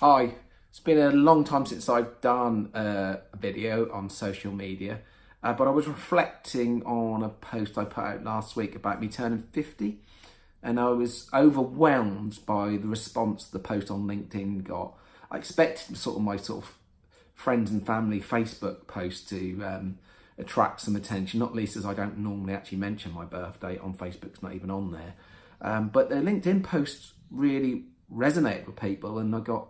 Hi, it's been a long time since I've done a video on social media, but I was reflecting on a post I put out last week about me turning 50, and I was overwhelmed by the response the post on LinkedIn got. I expected my friends and family Facebook post to attract some attention, not least as I don't normally actually mention my birthday on Facebook, it's not even on there. But the LinkedIn post really resonated with people, and I got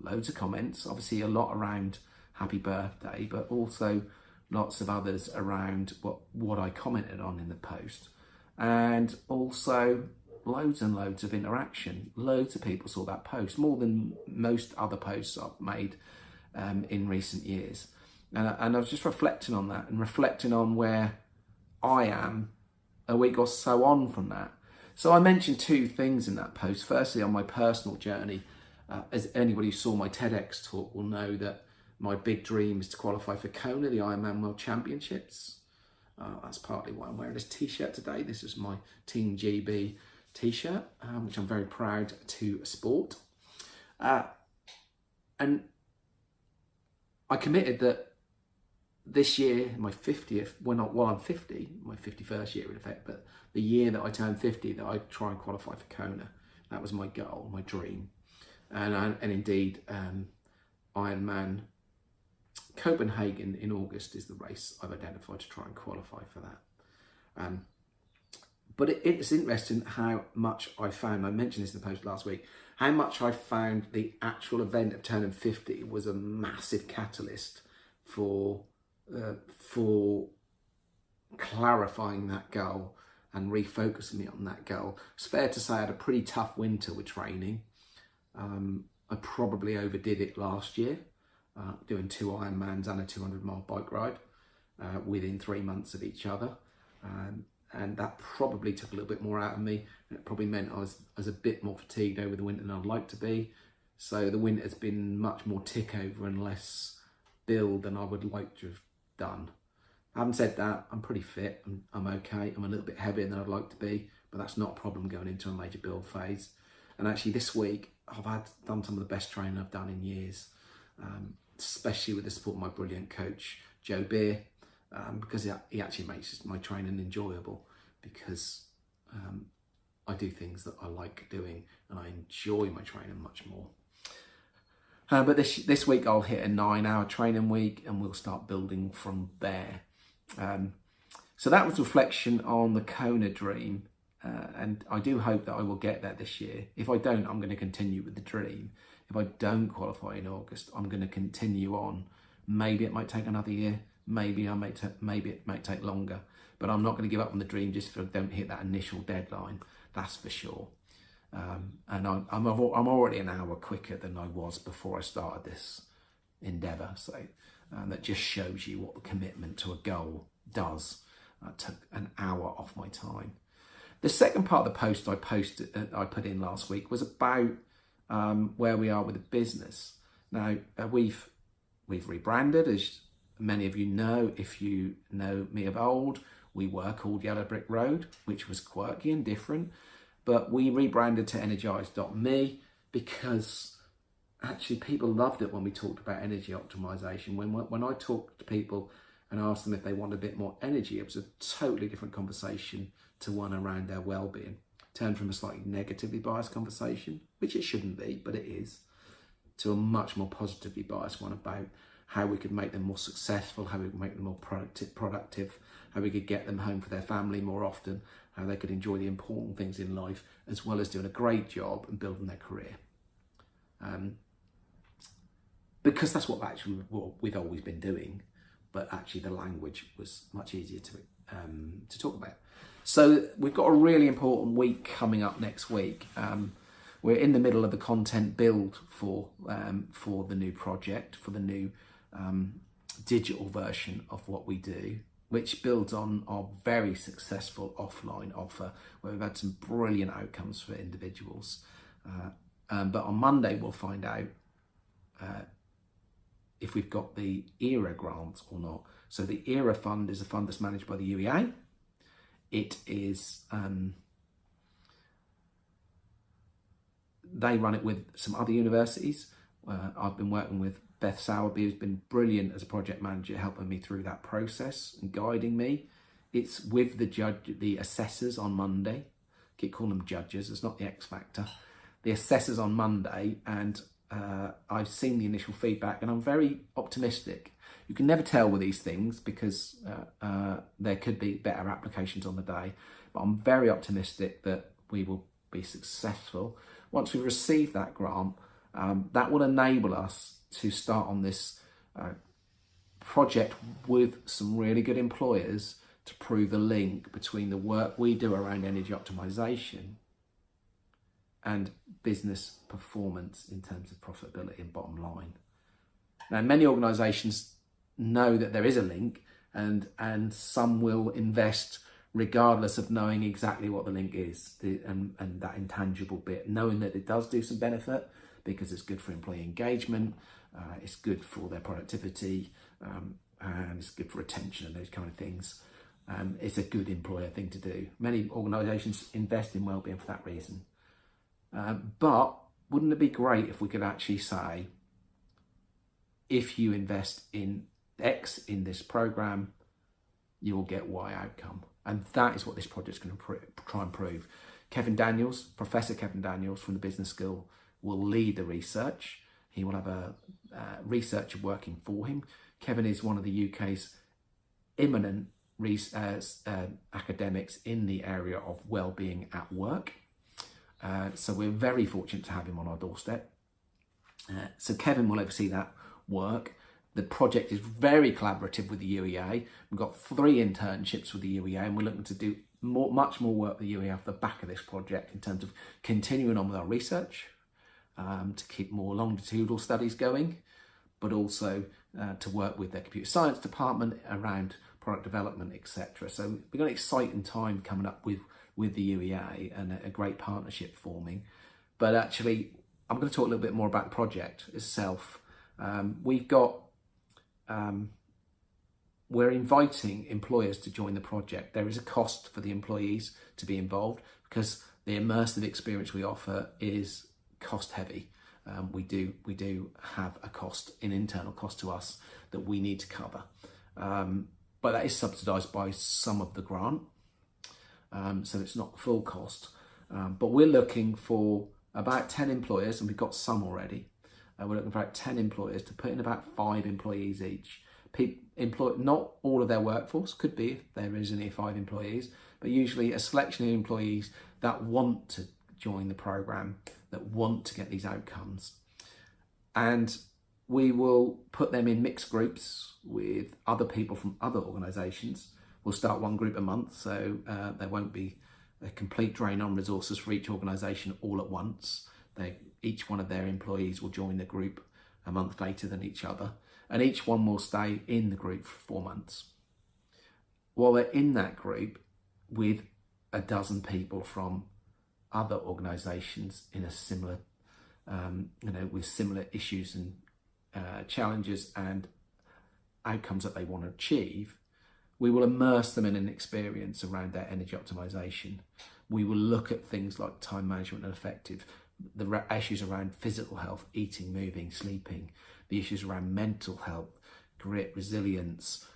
loads of comments, obviously a lot around happy birthday, but also lots of others around what I commented on in the post, and also loads and loads of interaction. Loads of people saw that post, more than most other posts I've made in recent years, and I was just reflecting on that and reflecting on where I am a week or so on from that. So I mentioned two things in that post. Firstly, on my personal journey, as anybody who saw my TEDx talk will know, that my big dream is to qualify for Kona, the Ironman World Championships. That's partly why I'm wearing this t-shirt today. This is my Team GB t-shirt, which I'm very proud to sport. And I committed that this year, my 50th, while I'm 50, my 51st year in effect, but the year that I turned 50, that I'd try and qualify for Kona. That was my goal, my dream. And indeed, Ironman Copenhagen in August is the race I've identified to try and qualify for that. But it's interesting how much I found, I mentioned this in the post last week, how much I found the actual event of turning 50 was a massive catalyst for clarifying that goal and refocusing me on that goal. It's fair to say I had a pretty tough winter with training. I probably overdid it last year, doing 2 Ironmans and a 200-mile bike ride within 3 months of each other. And that probably took a little bit more out of me. And it probably meant I was a bit more fatigued over the winter than I'd like to be. So the winter's been much more tick over and less build than I would like to have done. Having said that, I'm pretty fit. I'm okay. I'm a little bit heavier than I'd like to be, but that's not a problem going into a major build phase. And actually this week, I've done some of the best training I've done in years, especially with the support of my brilliant coach, Joe Beer, because he actually makes my training enjoyable, because I do things that I like doing and I enjoy my training much more. But this week I'll hit a 9-hour training week, and we'll start building from there. So that was reflection on the Kona dream. And I do hope that I will get there this year. If I don't, I'm going to continue with the dream. If I don't qualify in August, I'm going to continue on. Maybe it might take another year. Maybe it might take longer. But I'm not going to give up on the dream just if I don't hit that initial deadline. That's for sure. And I'm already an hour quicker than I was before I started this endeavour. So that just shows you what the commitment to a goal does. It took an hour off my time. The second part of the post I put in last week was about where we are with the business. Now we've rebranded, as many of you know. If you know me of old, we were called Yellow Brick Road, which was quirky and different, but we rebranded to Energize.me because actually people loved it when we talked about energy optimization. When I talked to people and asked them if they wanted a bit more energy, it was a totally different conversation to one around their well-being. Turned from a slightly negatively biased conversation, which it shouldn't be, but it is, to a much more positively biased one about how we could make them more successful, how we could make them more productive, how we could get them home for their family more often, how they could enjoy the important things in life, as well as doing a great job and building their career. Because that's what we've always been doing, but actually the language was much easier to talk about. So we've got a really important week coming up next week. We're in the middle of the content build for the new project, for the new digital version of what we do, which builds on our very successful offline offer, where we've had some brilliant outcomes for individuals. But on Monday, we'll find out if we've got the ERA grant or not. So the ERA fund is a fund that's managed by the UEA. It is, they run it with some other universities, I've been working with Beth Sowerby, who's been brilliant as a project manager, helping me through that process and guiding me. It's with the assessors on Monday. I keep calling them judges, it's not the X Factor. The assessors on Monday, and I've seen the initial feedback, and I'm very optimistic. You can never tell with these things because there could be better applications on the day, but I'm very optimistic that we will be successful. Once we receive that grant, that will enable us to start on this project with some really good employers to prove the link between the work we do around energy optimization and business performance in terms of profitability and bottom line. Now, many organisations know that there is a link, and some will invest regardless of knowing exactly what the link is, and that intangible bit, knowing that it does do some benefit because it's good for employee engagement, it's good for their productivity, and it's good for retention and those kind of things. It's a good employer thing to do. Many organisations invest in wellbeing for that reason. But wouldn't it be great if we could actually say, if you invest in X in this program, you will get Y outcome. And that is what this project's going to try and prove. Kevin Daniels, Professor Kevin Daniels from the Business School, will lead the research. He will have a researcher working for him. Kevin is one of the UK's eminent academics in the area of wellbeing at work. So we're very fortunate to have him on our doorstep. So Kevin will oversee that work. The project is very collaborative with the UEA. We've got 3 internships with the UEA, and we're looking to do much more work with the UEA off the back of this project in terms of continuing on with our research, to keep more longitudinal studies going, but also to work with their computer science department around product development, etc. So we've got an exciting time coming up with the UEA and a great partnership forming. But actually, I'm going to talk a little bit more about the project itself. We're inviting employers to join the project. There is a cost for the employees to be involved because the immersive experience we offer is cost heavy. We do have a cost, an internal cost to us that we need to cover. But that is subsidised by some of the grant. So it's not full cost. But we're looking for about 10 employers, and we've got some already. We're looking for about 10 employers to put in about 5 employees each. Not all of their workforce, could be if there is only 5 employees, but usually a selection of employees that want to join the programme, that want to get these outcomes. And we will put them in mixed groups with other people from other organisations. We'll start 1 group a month, so there won't be a complete drain on resources for each organisation all at once. Each one of their employees will join the group a month later than each other, and each one will stay in the group for 4 months. While they're in that group with a dozen people from other organisations in a similar, with similar issues and challenges and outcomes that they want to achieve, we will immerse them in an experience around their energy optimization. We will look at things like time management and effective, the issues around physical health, eating, moving, sleeping, the issues around mental health, grit, resilience,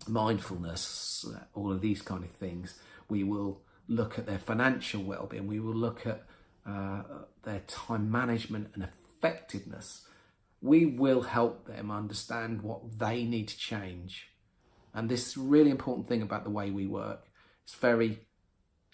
mindfulness, all of these kind of things. We will look at their financial well-being. We will look at their time management and effectiveness. We will help them understand what they need to change. And this really important thing about the way we work, it's very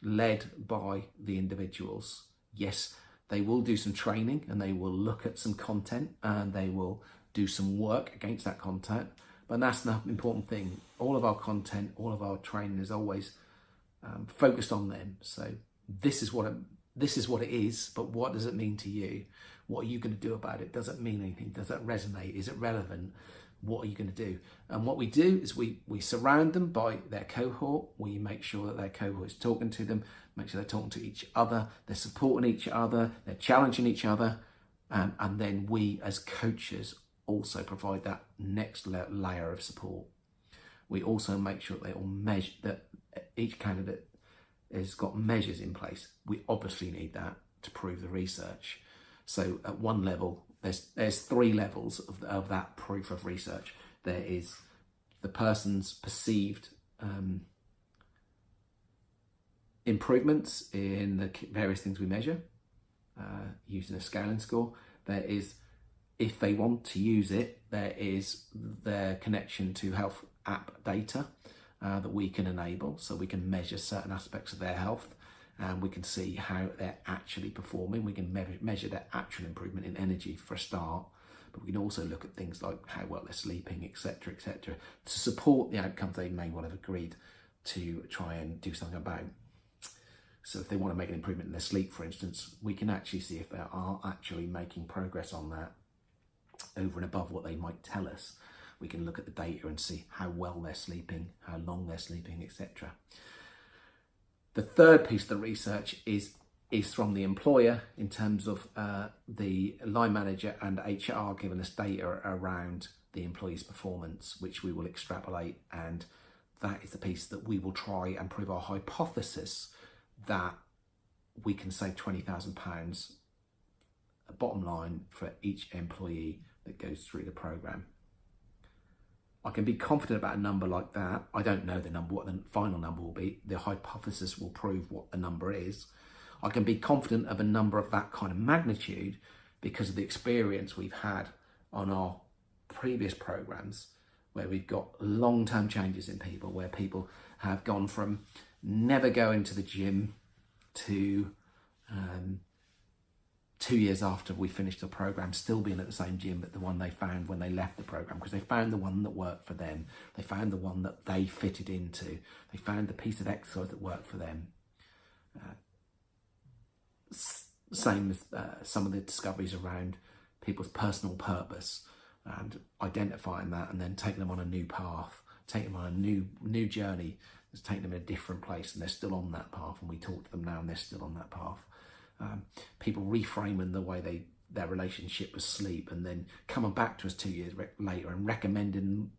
led by the individuals. Yes, they will do some training and they will look at some content and they will do some work against that content. But that's the important thing. All of our content, all of our training is always focused on them. So this is what it is, but what does it mean to you? What are you going to do about it? Does it mean anything? Does it resonate? Is it relevant? What are you going to do? And what we do is we surround them by their cohort. We make sure that their cohort is talking to them, make sure they're talking to each other, they're supporting each other, they're challenging each other. And then we as coaches also provide that next layer of support. We also make sure they all measure, that each candidate has got measures in place. We obviously need that to prove the research. So at one level, there's three levels of that proof of research. There is the person's perceived improvements in the various things we measure using a scaling score. There is, if they want to use it, there is their connection to health app data that we can enable, so we can measure certain aspects of their health, and we can see how they're actually performing. We can measure their actual improvement in energy for a start, but we can also look at things like how well they're sleeping, etc., etc., to support the outcomes they may well have agreed to try and do something about. So if they want to make an improvement in their sleep, for instance, we can actually see if they are actually making progress on that over and above what they might tell us. We can look at the data and see how well they're sleeping, how long they're sleeping, etc. The third piece of the research is from the employer, in terms of the line manager and HR giving us data around the employee's performance, which we will extrapolate, and that is the piece that we will try and prove our hypothesis that we can save £20,000 bottom line for each employee that goes through the programme. I can be confident about a number like that. I don't know the number, what the final number will be. The hypothesis will prove what the number is. I can be confident of a number of that kind of magnitude because of the experience we've had on our previous programs, where we've got long-term changes in people, where people have gone from never going to the gym to 2 years after we finished the program still being at the same gym, but the one they found when they left the program, because they found the one that worked for them. They found the one that they fitted into. They found the piece of exercise that worked for them. Same with some of the discoveries around people's personal purpose and identifying that, and then taking them on a new path, taking them on a new journey that's taking them in a different place, and they're still on that path, and we talk to them now and they're still on that path. People reframing the way their relationship with sleep, and then coming back to us 2 years later and recommending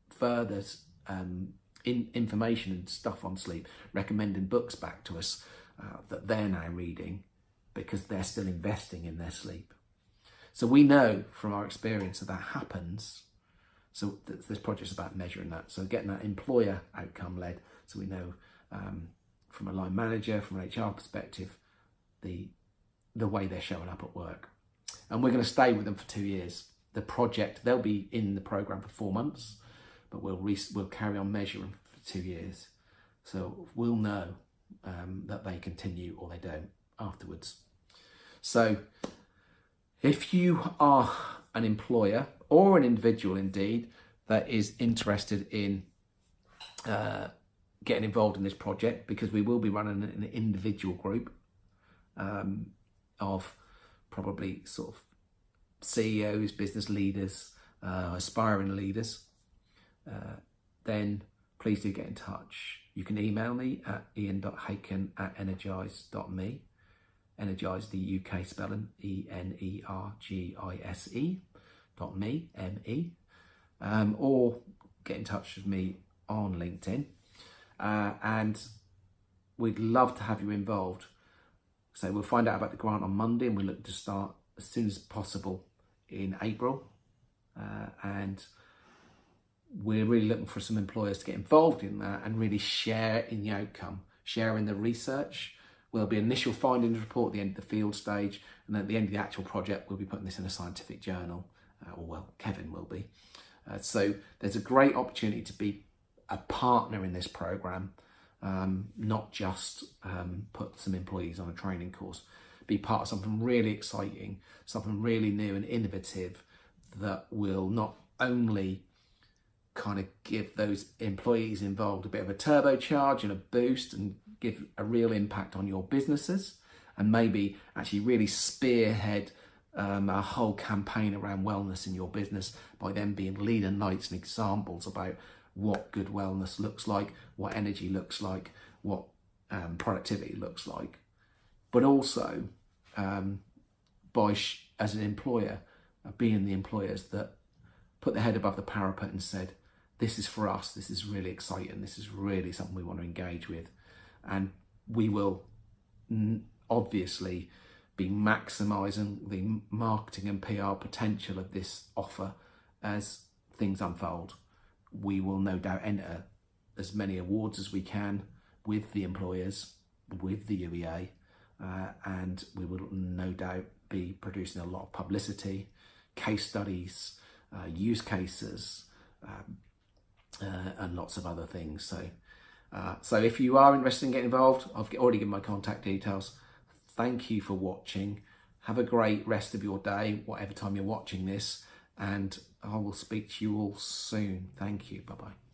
further information and stuff on sleep, recommending books back to us that they're now reading because they're still investing in their sleep. So we know from our experience that happens. So this project's about measuring that. So getting that employer outcome led, so we know from a line manager, from an HR perspective, the way they're showing up at work. And we're going to stay with them for 2 years. The project, they'll be in the program for 4 months, but we'll carry on measuring for 2 years. So we'll know that they continue or they don't afterwards. So if you are an employer or an individual indeed that is interested in getting involved in this project, because we will be running an individual group of probably sort of CEOs, business leaders, aspiring leaders, then please do get in touch. You can email me at ian.hacon@energise.me. Energise, the UK spelling, ENERGISE.me, M-E. Or get in touch with me on LinkedIn. And we'd love to have you involved. So we'll find out about the grant on Monday, and we're looking to start as soon as possible in April. And we're really looking for some employers to get involved in that and really share in the outcome, share in the research. There'll be an initial findings report at the end of the field stage, and then at the end of the actual project, we'll be putting this in a scientific journal, Kevin will be. So there's a great opportunity to be a partner in this program, not just put some employees on a training course. Be part of something really exciting, something really new and innovative that will not only kind of give those employees involved a bit of a turbocharge and a boost and give a real impact on your businesses, and maybe actually really spearhead a whole campaign around wellness in your business by them being leader knights and examples about what good wellness looks like, what energy looks like, what productivity looks like. But also as an employer, being the employers that put their head above the parapet and said, this is for us, this is really exciting, this is really something we want to engage with. And we will obviously be maximising the marketing and PR potential of this offer as things unfold. We will no doubt enter as many awards as we can with the employers, with the UEA, and we will no doubt be producing a lot of publicity, case studies, use cases, and lots of other things. So if you are interested in getting involved, I've already given my contact details. Thank you for watching. Have a great rest of your day, whatever time you're watching this, and I will speak to you all soon. Thank you. Bye-bye.